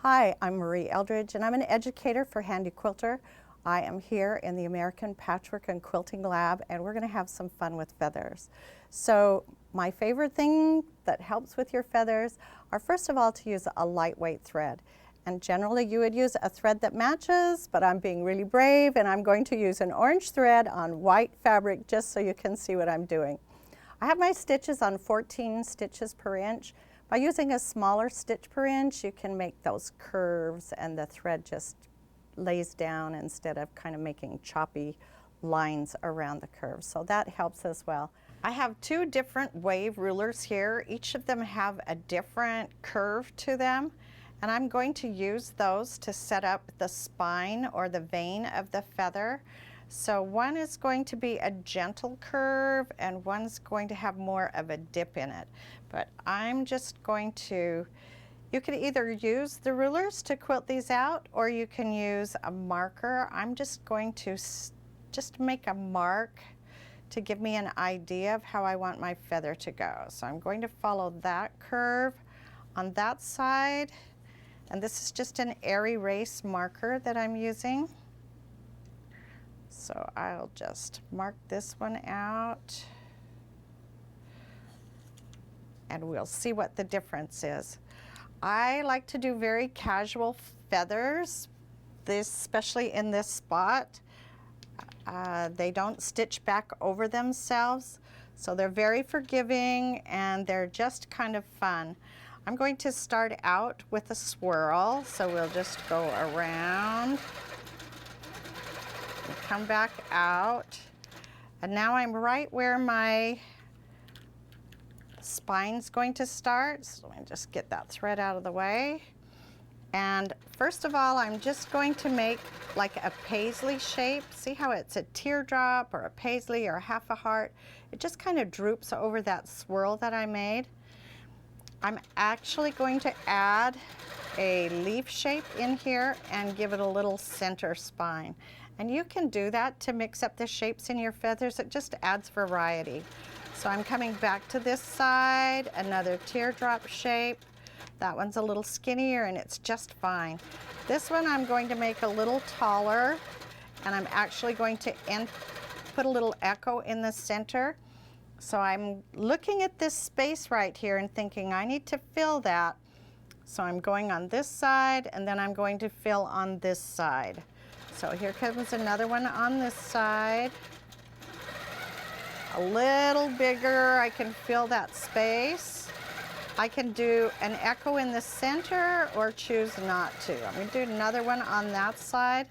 Hi, I'm Marie Eldredge, and I'm an educator for Handy Quilter. I am here in the American Patchwork and Quilting Lab, and we're going to have some fun with feathers. So my favorite thing that helps with your feathers are, first of all, to use a lightweight thread. And generally you would use a thread that matches, but I'm being really brave and I'm going to use an orange thread on white fabric just so you can see what I'm doing. I have my stitches on 14 stitches per inch. By using a smaller stitch per inch, you can make those curves and the thread just lays down instead of kind of making choppy lines around the curve. So that helps as well. I have two different wave rulers here. Each of them have a different curve to them. And I'm going to use those to set up the spine or the vein of the feather. So one is going to be a gentle curve and one's going to have more of a dip in it. But I'm just going to, you could either use the rulers to quilt these out or you can use a marker. I'm just going to just make a mark to give me an idea of how I want my feather to go. So I'm going to follow that curve on that side. And this is just an air erase marker that I'm using. So I'll just mark this one out and we'll see what the difference is. I like to do very casual feathers, especially in this spot. They don't stitch back over themselves, so they're very forgiving and they're just kind of fun. I'm going to start out with a swirl, so we'll just go around and come back out. And now I'm right where my spine's going to start, so let me just get that thread out of the way. And first of all, I'm just going to make like a paisley shape. See how it's a teardrop or a paisley or half a heart? It just kind of droops over that swirl that I made. I'm actually going to add a leaf shape in here and give it a little center spine. And you can do that to mix up the shapes in your feathers. It just adds variety. So I'm coming back to this side, another teardrop shape. That one's a little skinnier and it's just fine. This one I'm going to make a little taller, and I'm actually going to put a little echo in the center. So I'm looking at this space right here and thinking I need to fill that. So I'm going on this side and then I'm going to fill on this side. So here comes another one on this side. A little bigger, I can fill that space. I can do an echo in the center or choose not to. I'm going to do another one on that side.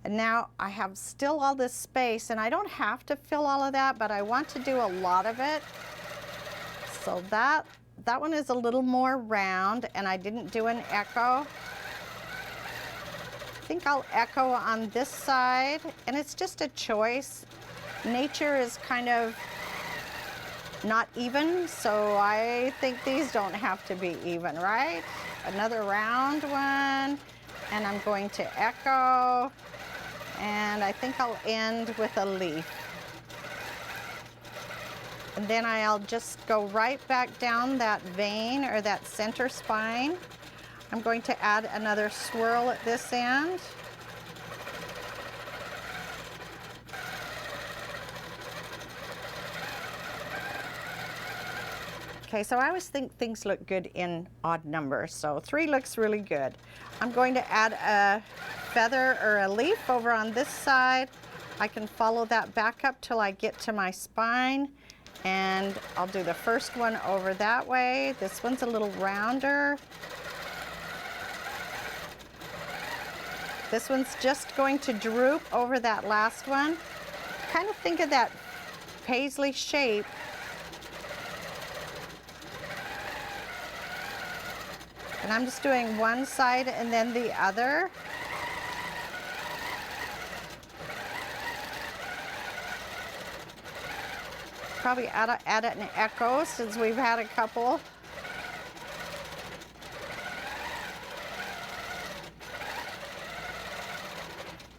And now I have still all this space, and I don't have to fill all of that, but I want to do a lot of it. So that one is a little more round, and I didn't do an echo. I think I'll echo on this side, and it's just a choice. Nature is kind of not even, so I think these don't have to be even, right? Another round one, and I'm going to echo. And I think I'll end with a leaf. And then I'll just go right back down that vein or that center spine. I'm going to add another swirl at this end. Okay, so I always think things look good in odd numbers, so 3 looks really good. I'm going to add a feather or a leaf over on this side. I can follow that back up till I get to my spine, and I'll do the first one over that way. This one's a little rounder. This one's just going to droop over that last one. Kind of think of that paisley shape. And I'm just doing one side and then the other. Probably add an echo since we've had a couple.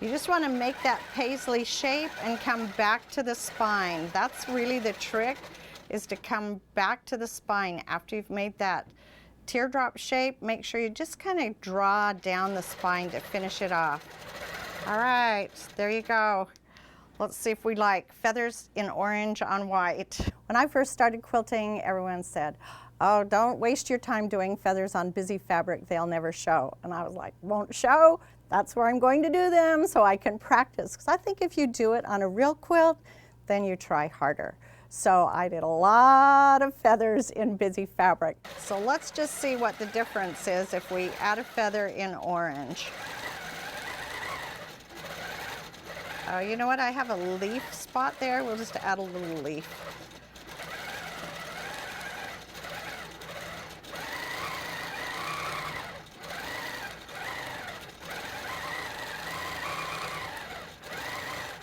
You just want to make that paisley shape and come back to the spine. That's really the trick, is to come back to the spine after you've made that teardrop shape, make sure you just kind of draw down the spine to finish it off. All right, there you go. Let's see if we like feathers in orange on white. When I first started quilting, everyone said, oh, don't waste your time doing feathers on busy fabric, they'll never show. And I was like, won't show? That's where I'm going to do them so I can practice. Because I think if you do it on a real quilt, then you try harder. So I did a lot of feathers in busy fabric. So let's just see what the difference is if we add a feather in orange. Oh, you know what? I have a leaf spot there. We'll just add a little leaf.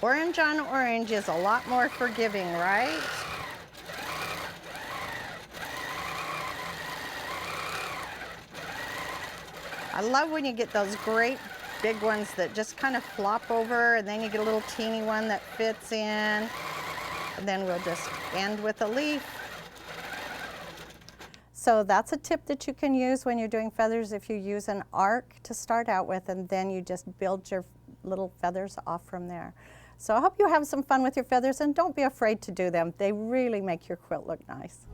Orange on orange is a lot more forgiving, right? I love when you get those great big ones that just kind of flop over, and then you get a little teeny one that fits in. And then we'll just end with a leaf. So that's a tip that you can use when you're doing feathers, if you use an arc to start out with, and then you just build your little feathers off from there. So I hope you have some fun with your feathers, and don't be afraid to do them. They really make your quilt look nice.